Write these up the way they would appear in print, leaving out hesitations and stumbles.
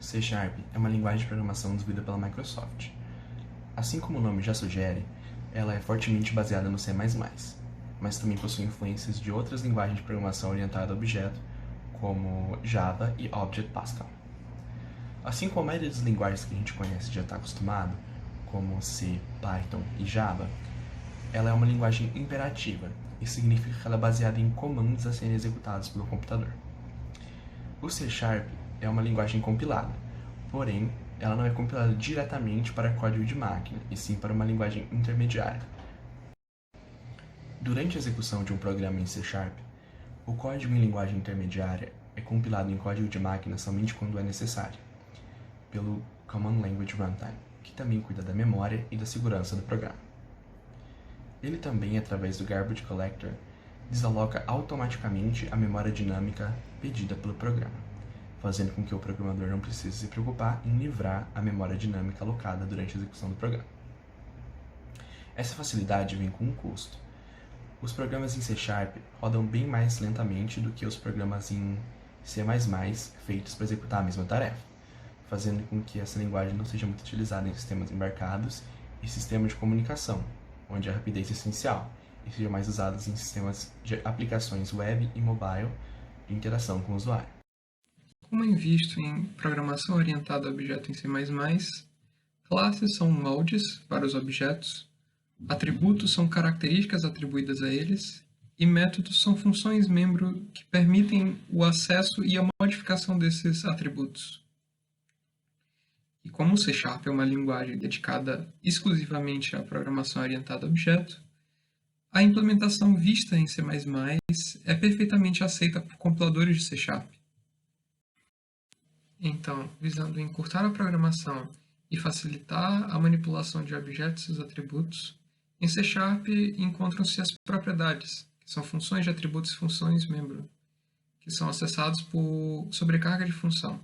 C# é uma linguagem de programação desenvolvida pela Microsoft. Assim como o nome já sugere, ela é fortemente baseada no C++, mas também possui influências de outras linguagens de programação orientada a objeto, como Java e Object Pascal. Assim como a maioria das linguagens que a gente conhece já está acostumado, como C, Python e Java, ela é uma linguagem imperativa. Isso significa que ela é baseada em comandos a serem executados pelo computador. O C# é uma linguagem compilada, porém, ela não é compilada diretamente para código de máquina, e sim para uma linguagem intermediária. Durante a execução de um programa em C#, o código em linguagem intermediária é compilado em código de máquina somente quando é necessário, pelo Common Language Runtime, que também cuida da memória e da segurança do programa. Ele também, através do Garbage Collector, desaloca automaticamente a memória dinâmica pedida pelo programa, fazendo com que o programador não precise se preocupar em livrar a memória dinâmica alocada durante a execução do programa. Essa facilidade vem com um custo. Os programas em C# rodam bem mais lentamente do que os programas em C++ feitos para executar a mesma tarefa, fazendo com que essa linguagem não seja muito utilizada em sistemas embarcados e sistemas de comunicação, onde a rapidez é essencial, e seja mais usada em sistemas de aplicações web e mobile de interação com o usuário. Como é visto em programação orientada a objeto em C++, classes são moldes para os objetos, atributos são características atribuídas a eles, e métodos são funções membro que permitem o acesso e a modificação desses atributos. E como o C# é uma linguagem dedicada exclusivamente à programação orientada a objeto, a implementação vista em C++ é perfeitamente aceita por compiladores de C#. Então, visando encurtar a programação e facilitar a manipulação de objetos e seus atributos, em C# encontram-se as propriedades, que são funções de atributos e funções membro, que são acessados por sobrecarga de função.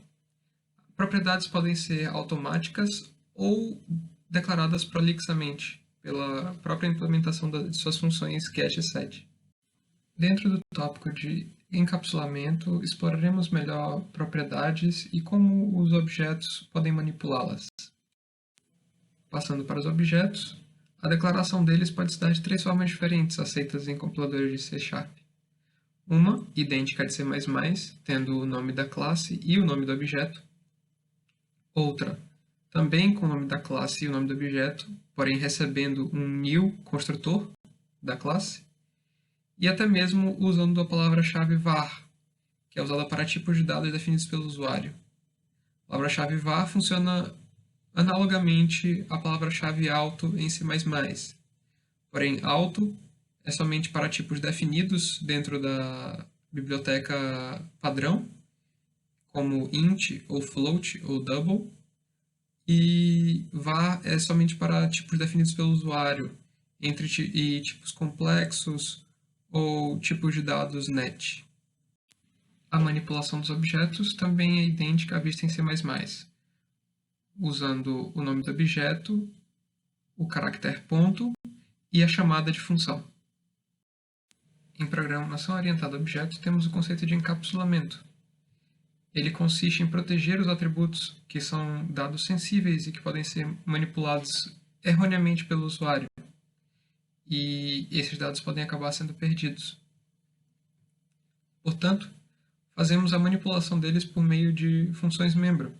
Propriedades podem ser automáticas ou declaradas prolixamente, pela própria implementação de suas funções get e set. Dentro do tópico de encapsulamento, exploraremos melhor propriedades e como os objetos podem manipulá-las. Passando para os objetos, a declaração deles pode se dar de três formas diferentes aceitas em compiladores de C#. Uma, idêntica à de C++, tendo o nome da classe e o nome do objeto. Outra, também com o nome da classe e o nome do objeto, porém recebendo um new construtor da classe. E até mesmo usando a palavra-chave var, que é usada para tipos de dados definidos pelo usuário. A palavra-chave var funciona analogamente à palavra-chave alto em C++, porém alto é somente para tipos definidos dentro da biblioteca padrão, como int, ou float, ou double, e var é somente para tipos definidos pelo usuário, entre tipos complexos, ou tipos de dados net. A manipulação dos objetos também é idêntica à vista em C++, usando o nome do objeto, o caractere ponto e a chamada de função. Em programação orientada a objetos, temos o conceito de encapsulamento. Ele consiste em proteger os atributos, que são dados sensíveis e que podem ser manipulados erroneamente pelo usuário, e esses dados podem acabar sendo perdidos. Portanto, fazemos a manipulação deles por meio de funções membro,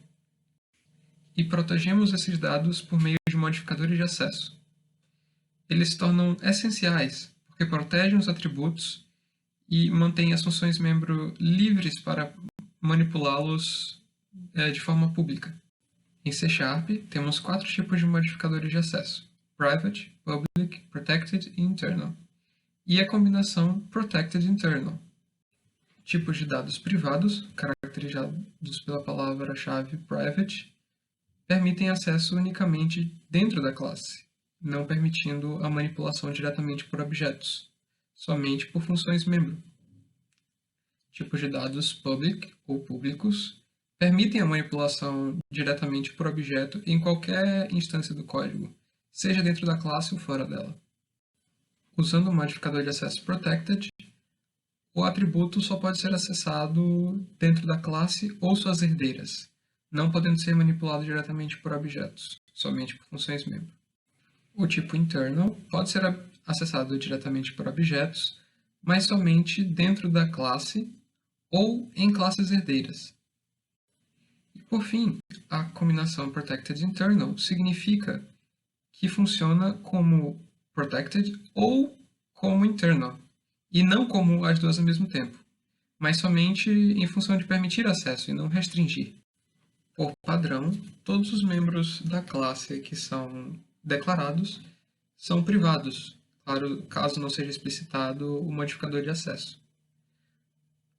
e protegemos esses dados por meio de modificadores de acesso. Eles se tornam essenciais, porque protegem os atributos e mantêm as funções membro livres para manipulá-los de forma pública. Em C#, temos 4 tipos de modificadores de acesso: Private, Public, Protected e Internal, e a combinação Protected Internal. Tipos de dados privados, caracterizados pela palavra-chave private, permitem acesso unicamente dentro da classe, não permitindo a manipulação diretamente por objetos, somente por funções membro. Tipos de dados public ou públicos permitem a manipulação diretamente por objeto em qualquer instância do código, seja dentro da classe ou fora dela. Usando o modificador de acesso protected, o atributo só pode ser acessado dentro da classe ou suas herdeiras, não podendo ser manipulado diretamente por objetos, somente por funções membro. O tipo internal pode ser acessado diretamente por objetos, mas somente dentro da classe ou em classes herdeiras. E por fim, a combinação protected internal significa que funciona como protected ou como internal, e não como as duas ao mesmo tempo, mas somente em função de permitir acesso e não restringir. Por padrão, todos os membros da classe que são declarados são privados, claro, caso não seja explicitado o modificador de acesso.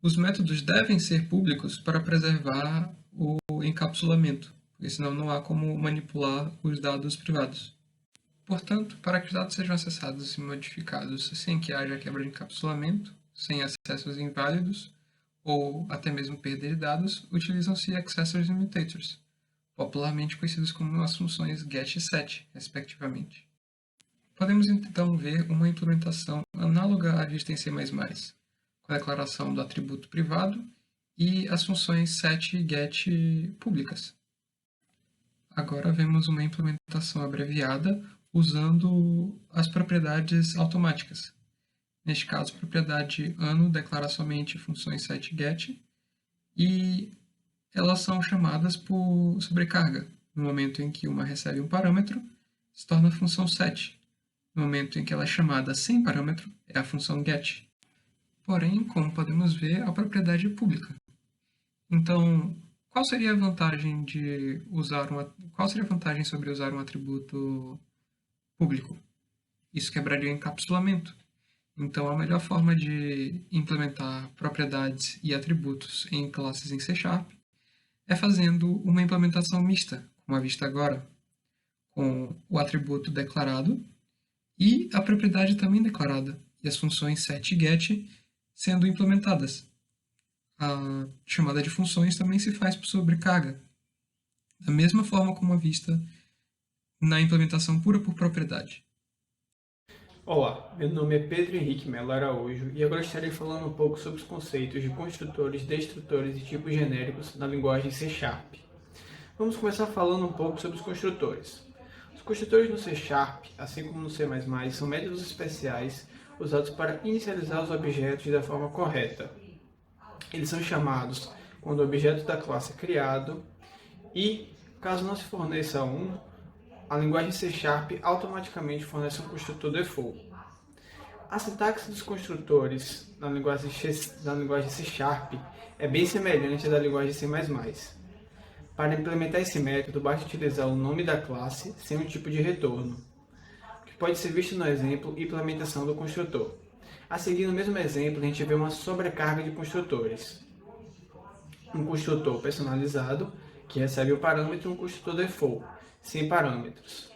Os métodos devem ser públicos para preservar o encapsulamento, porque senão não há como manipular os dados privados. Portanto, para que os dados sejam acessados e modificados sem que haja quebra de encapsulamento, sem acessos inválidos, ou até mesmo perda de dados, utilizam-se accessors limitators, popularmente conhecidos como as funções get e set, respectivamente. Podemos então ver uma implementação análoga à vista em C++, com a declaração do atributo privado e as funções set e get públicas. Agora vemos uma implementação abreviada usando as propriedades automáticas. Neste caso, a propriedade ano declara somente funções set e get, e elas são chamadas por sobrecarga. No momento em que uma recebe um parâmetro, se torna a função set. No momento em que ela é chamada sem parâmetro, é a função get. Porém, como podemos ver, a propriedade é pública. Então, qual seria a vantagem sobre usar um atributo público? Isso quebraria o encapsulamento. Então, a melhor forma de implementar propriedades e atributos em classes em C# é fazendo uma implementação mista, como a vista agora, com o atributo declarado e a propriedade também declarada, e as funções set e get sendo implementadas. A chamada de funções também se faz por sobrecarga, da mesma forma como a vista na implementação pura por propriedade. Olá, meu nome é Pedro Henrique Melo Araújo e agora estarei falando um pouco sobre os conceitos de construtores, destrutores e tipos genéricos na linguagem C#. Vamos começar falando um pouco sobre os construtores. Os construtores no C#, assim como no C++, são métodos especiais usados para inicializar os objetos da forma correta. Eles são chamados quando o objeto da classe é criado e, caso não se forneça um, a linguagem C# automaticamente fornece um construtor default. A sintaxe dos construtores na linguagem C# é bem semelhante à da linguagem C++. Para implementar esse método, basta utilizar o nome da classe sem um tipo de retorno, que pode ser visto no exemplo implementação do construtor. A seguir, no mesmo exemplo, a gente vê uma sobrecarga de construtores. Um construtor personalizado, que recebe o parâmetro, e um construtor default, sem parâmetros.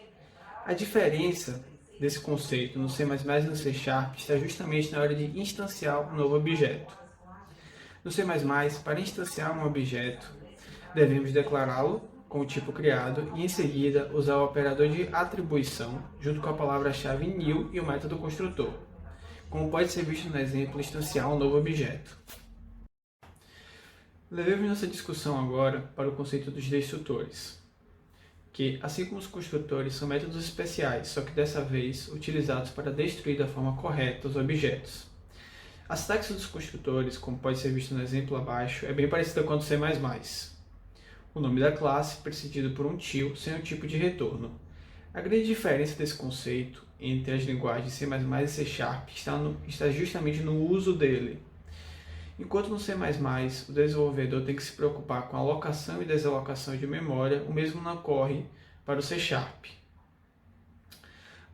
A diferença desse conceito no C++ e no C# está justamente na hora de instanciar um novo objeto. No C++, para instanciar um objeto, devemos declará-lo com o tipo criado e, em seguida, usar o operador de atribuição junto com a palavra-chave new e o método construtor, como pode ser visto no exemplo instanciar um novo objeto. Levemos nossa discussão agora para o conceito dos destrutores, que, assim como os construtores, são métodos especiais, só que dessa vez utilizados para destruir da forma correta os objetos. A sintaxe dos construtores, como pode ser visto no exemplo abaixo, é bem parecida com a do C++. O nome da classe precedido por um til sem o tipo de retorno. A grande diferença desse conceito entre as linguagens C++ e C# está justamente no uso dele. Enquanto no C++ o desenvolvedor tem que se preocupar com a alocação e desalocação de memória, o mesmo não ocorre para o C#.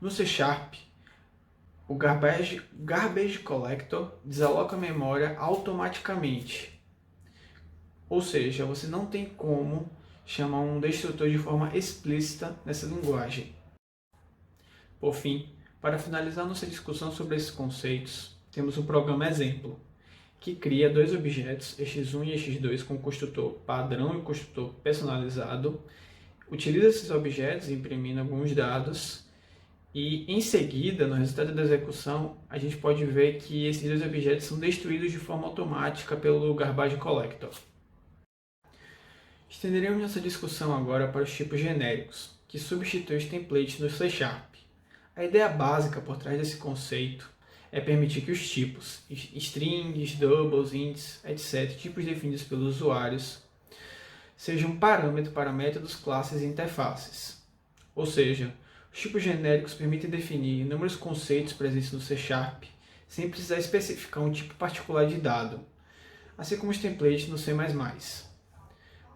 No C#, o Garbage Collector desaloca a memória automaticamente. Ou seja, você não tem como chamar um destrutor de forma explícita nessa linguagem. Por fim, para finalizar nossa discussão sobre esses conceitos, temos o programa exemplo, que cria dois objetos, x1 e x2, com o construtor padrão e o construtor personalizado, utiliza esses objetos imprimindo alguns dados e, em seguida, no resultado da execução, a gente pode ver que esses dois objetos são destruídos de forma automática pelo Garbage Collector. Estenderemos nossa discussão agora para os tipos genéricos, que substituem os templates no C#. A ideia básica por trás desse conceito é permitir que os tipos, strings, doubles, ints, etc., tipos definidos pelos usuários, sejam um parâmetro para métodos, classes e interfaces. Ou seja, os tipos genéricos permitem definir inúmeros conceitos presentes no C# sem precisar especificar um tipo particular de dado, assim como os templates no C++.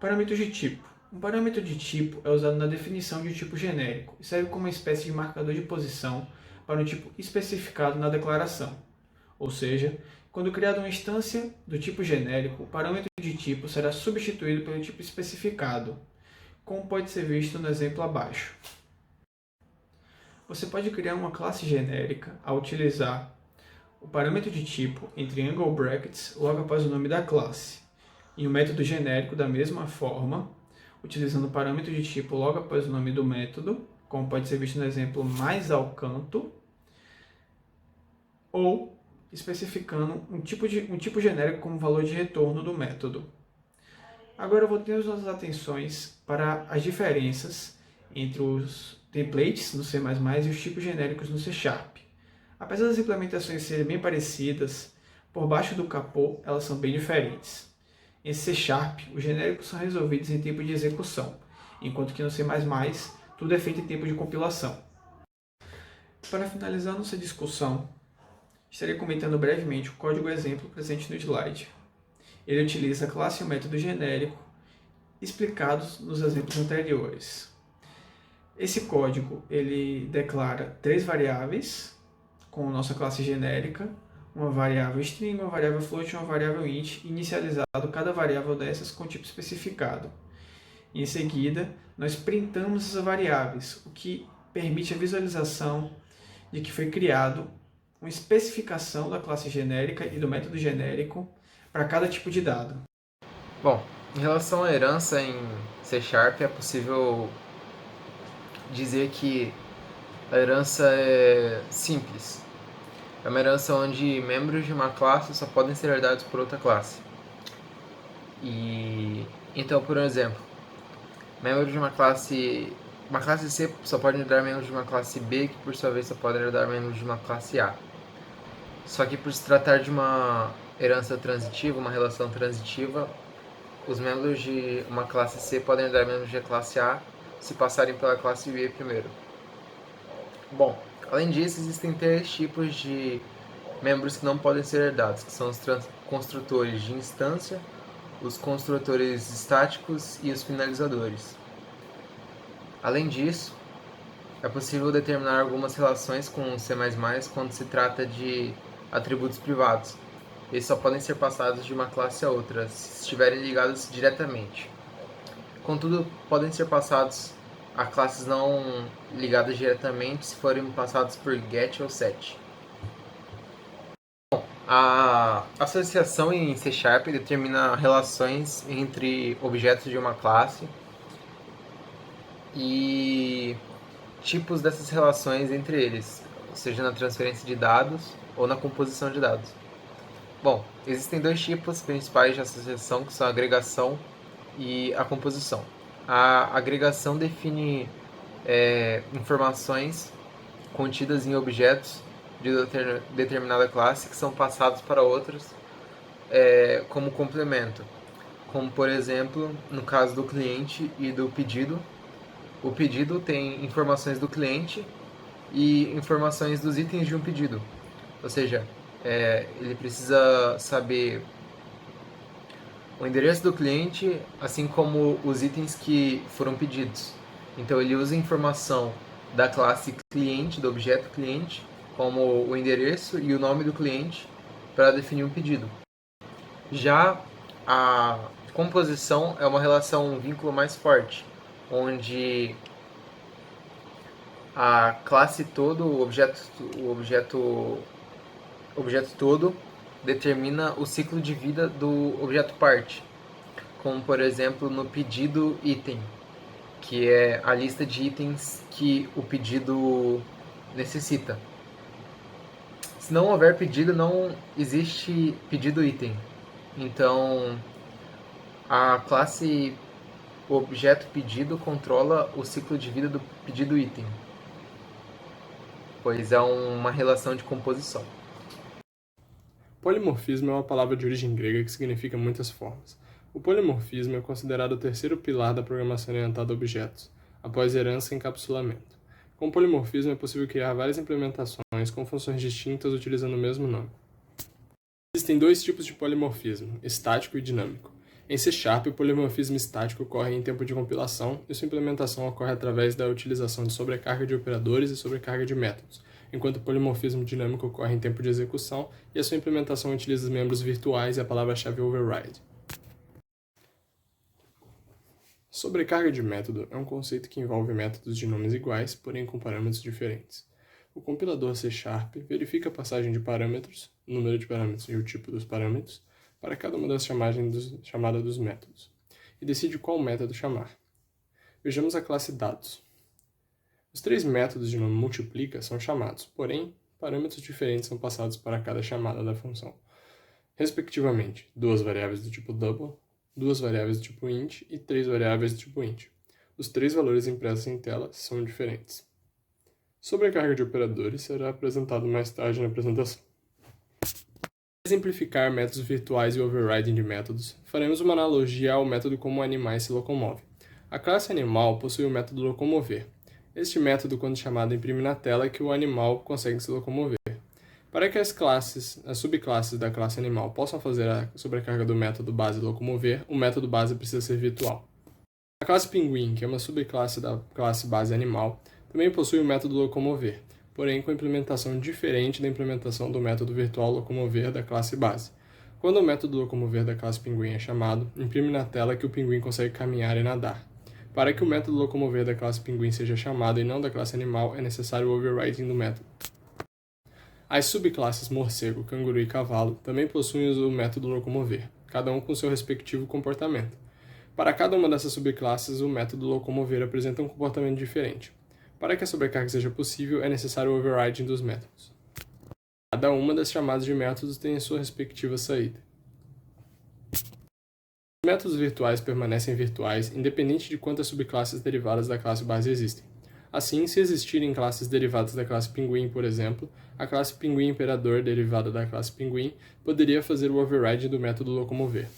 Parâmetros de tipo. Um parâmetro de tipo é usado na definição de um tipo genérico e serve como uma espécie de marcador de posição para um tipo especificado na declaração. Ou seja, quando criada uma instância do tipo genérico, o parâmetro de tipo será substituído pelo tipo especificado, como pode ser visto no exemplo abaixo. Você pode criar uma classe genérica ao utilizar o parâmetro de tipo entre angle brackets logo após o nome da classe, e um método genérico da mesma forma, utilizando o parâmetro de tipo logo após o nome do método, como pode ser visto no exemplo mais ao canto, ou especificando um tipo genérico como valor de retorno do método. Agora voltemos nossas atenções para as diferenças entre os templates no C++ e os tipos genéricos no C#. Apesar das implementações serem bem parecidas, por baixo do capô elas são bem diferentes. Em C#, os genéricos são resolvidos em tempo de execução, enquanto que no C++ tudo é feito em tempo de compilação. Para finalizar nossa discussão, estarei comentando brevemente o código exemplo presente no slide. Ele utiliza a classe e o método genérico explicados nos exemplos anteriores. Esse código ele declara 3 variáveis com nossa classe genérica, uma variável string, uma variável float e uma variável int, inicializado cada variável dessas com tipo especificado. Em seguida, nós printamos essas variáveis, o que permite a visualização de que foi criado uma especificação da classe genérica e do método genérico para cada tipo de dado. Bom, em relação à herança em C#, é possível dizer que a herança é simples. É uma herança onde membros de uma classe só podem ser herdados por outra classe. Então, por exemplo, membros de uma classe C só pode herdar membros de uma classe B, que por sua vez só podem herdar membros de uma classe A. Só que por se tratar de uma herança transitiva, uma relação transitiva, os membros de uma classe C podem herdar membros de classe A se passarem pela classe B primeiro. Bom, além disso, existem 3 tipos de membros que não podem ser herdados, que são os construtores de instância, os construtores estáticos e os finalizadores. Além disso, é possível determinar algumas relações com o C++ quando se trata de atributos privados. Eles só podem ser passados de uma classe a outra, se estiverem ligados diretamente. Contudo, podem ser passados a classes não ligadas diretamente se forem passados por get ou set. Bom, a associação em C# determina relações entre objetos de uma classe e tipos dessas relações entre eles, seja na transferência de dados ou na composição de dados. Bom, existem 2 tipos principais de associação, que são a agregação e a composição. A agregação define informações contidas em objetos de determinada classe que são passados para outros como complemento. Como, por exemplo, no caso do cliente e do pedido. O pedido tem informações do cliente e informações dos itens de um pedido. Ou seja, ele precisa saber o endereço do cliente, assim como os itens que foram pedidos. Então ele usa a informação da classe cliente, do objeto cliente, como o endereço e o nome do cliente, para definir um pedido. Já a composição é uma relação, um vínculo mais forte, onde a classe todo, o objeto todo, determina o ciclo de vida do objeto parte, como por exemplo no pedido item, que é a lista de itens que o pedido necessita. Se não houver pedido, não existe pedido item. Então, a classe o objeto pedido controla o ciclo de vida do pedido item, pois é uma relação de composição. Polimorfismo é uma palavra de origem grega que significa muitas formas. O polimorfismo é considerado o terceiro pilar da programação orientada a objetos, após herança e encapsulamento. Com o polimorfismo é possível criar várias implementações com funções distintas utilizando o mesmo nome. Existem dois tipos de polimorfismo, estático e dinâmico. Em C#, o polimorfismo estático ocorre em tempo de compilação e sua implementação ocorre através da utilização de sobrecarga de operadores e sobrecarga de métodos, enquanto o polimorfismo dinâmico ocorre em tempo de execução e a sua implementação utiliza os membros virtuais e a palavra-chave override. Sobrecarga de método é um conceito que envolve métodos de nomes iguais, porém com parâmetros diferentes. O compilador C# verifica a passagem de parâmetros, o número de parâmetros e o tipo dos parâmetros, para cada uma das chamadas dos métodos, e decide qual método chamar. Vejamos a classe dados. Os três métodos de nome multiplica são chamados, porém, parâmetros diferentes são passados para cada chamada da função, respectivamente, duas variáveis do tipo double, duas variáveis do tipo int e três variáveis do tipo int. Os três valores impressos em tela são diferentes. Sobrecarga de operadores será apresentado mais tarde na apresentação. Para exemplificar métodos virtuais e overriding de métodos, faremos uma analogia ao método como animais se locomovem. A classe animal possui o método locomover. Este método, quando chamado, imprime na tela que o animal consegue se locomover. Para que as subclasses da classe animal possam fazer a sobrecarga do método base locomover, o método base precisa ser virtual. A classe pinguim, que é uma subclasse da classe base animal, também possui o método locomover, porém com implementação diferente da implementação do método virtual locomover da classe base. Quando o método locomover da classe pinguim é chamado, imprime na tela que o pinguim consegue caminhar e nadar. Para que o método locomover da classe pinguim seja chamado e não da classe animal, é necessário o overriding do método. As subclasses morcego, canguru e cavalo também possuem o método locomover, cada um com seu respectivo comportamento. Para cada uma dessas subclasses, o método locomover apresenta um comportamento diferente. Para que a sobrecarga seja possível, é necessário o overriding dos métodos. Cada uma das chamadas de métodos tem a sua respectiva saída. Os métodos virtuais permanecem virtuais, independente de quantas subclasses derivadas da classe base existem. Assim, se existirem classes derivadas da classe pinguim, por exemplo, a classe pinguim imperador derivada da classe pinguim poderia fazer o override do método locomover.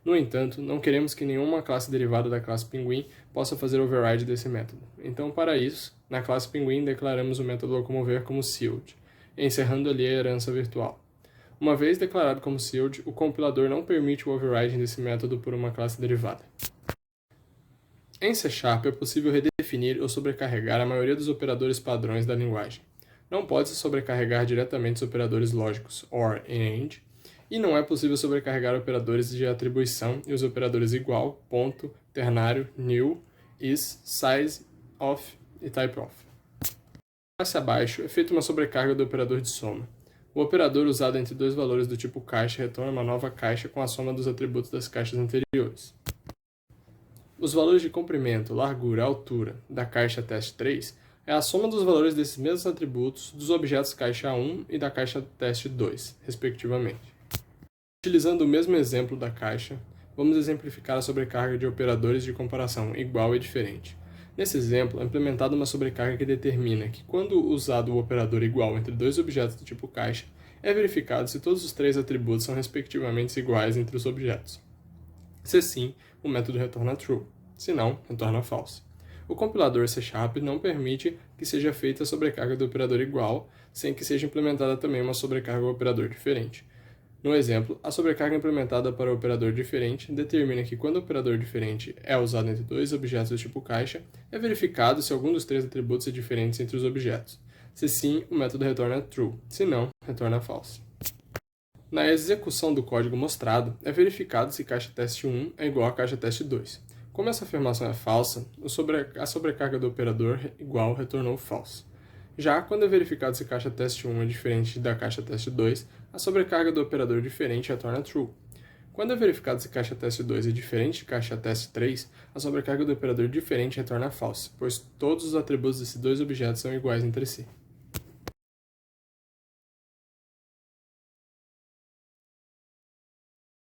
No entanto, não queremos que nenhuma classe derivada da classe pinguim possa fazer override desse método. Então, para isso, na classe pinguim declaramos o método locomover como sealed, encerrando ali a herança virtual. Uma vez declarado como sealed, o compilador não permite o overriding desse método por uma classe derivada. Em C# é possível redefinir ou sobrecarregar a maioria dos operadores padrões da linguagem. Não pode-se sobrecarregar diretamente os operadores lógicos OR e AND, e não é possível sobrecarregar operadores de atribuição e os operadores igual, ponto, ternário, new, is, size, of e typeof. Classe abaixo é feita uma sobrecarga do operador de soma. O operador usado entre dois valores do tipo caixa retorna uma nova caixa com a soma dos atributos das caixas anteriores. Os valores de comprimento, largura e altura da caixa test3 é a soma dos valores desses mesmos atributos dos objetos caixa 1 e da caixa test2, respectivamente. Utilizando o mesmo exemplo da caixa, vamos exemplificar a sobrecarga de operadores de comparação igual e diferente. Nesse exemplo, é implementada uma sobrecarga que determina que, quando usado o operador igual entre dois objetos do tipo caixa, é verificado se todos os três atributos são respectivamente iguais entre os objetos. Se sim, o método retorna true, se não, retorna false. O compilador C# não permite que seja feita a sobrecarga do operador igual, sem que seja implementada também uma sobrecarga ao operador diferente. No exemplo, a sobrecarga implementada para o operador diferente determina que quando o operador diferente é usado entre dois objetos do tipo caixa, é verificado se algum dos três atributos é diferente entre os objetos. Se sim, o método retorna true, se não, retorna false. Na execução do código mostrado, é verificado se caixa test1 é igual a caixa test2. Como essa afirmação é falsa, a sobrecarga do operador igual retornou false. Já quando é verificado se caixa test1 é diferente da caixa test2, a sobrecarga do operador diferente retorna true. Quando é verificado se caixa test2 é diferente de caixa test3, a sobrecarga do operador diferente retorna false, pois todos os atributos desses dois objetos são iguais entre si.